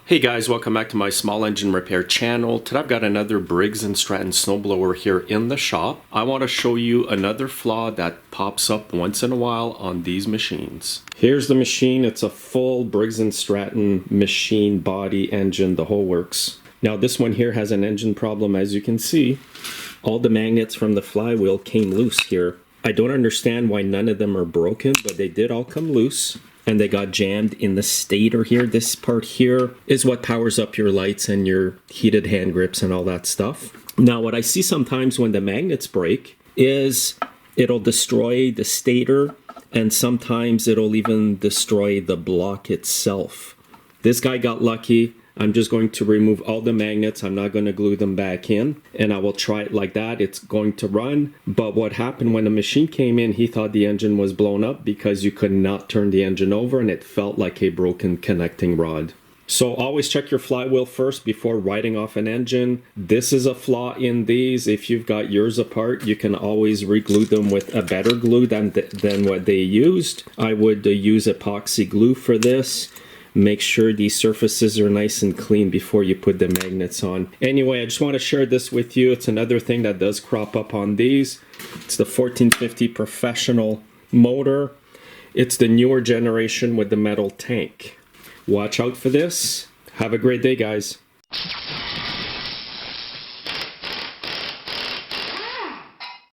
Hey guys, welcome back to my small engine repair channel. Today I've got another Briggs & Stratton snowblower here in the shop. I want to show you another flaw that pops up once in a while on these machines. Here's the machine. It's a full Briggs & Stratton machine, body, engine, the whole works. Now this one here has an engine problem, as you can see. All the magnets from the flywheel came loose here. I don't understand why none of them are broken, but they did all come loose. And they got jammed in the stator here. This part here is what powers up your lights and your heated hand grips and all that stuff. Now, what I see sometimes when the magnets break is it'll destroy the stator, and sometimes it'll even destroy the block itself. This guy got lucky. I'm just going to remove all the magnets. I'm not going to glue them back in, and I will try it like that. It's going to run. But what happened when the machine came in, he thought the engine was blown up because you could not turn the engine over, and it felt like a broken connecting rod. So always check your flywheel first before writing off an engine. This is a flaw in these. If you've got yours apart, you can always re-glue them with a better glue than what they used. I would use epoxy glue for this. Make sure these surfaces are nice and clean before you put the magnets on. Anyway, I just want to share this with you. It's another thing that does crop up on these. It's the 1450 Professional motor. It's the newer generation with the metal tank. Watch out for this. Have a great day, guys.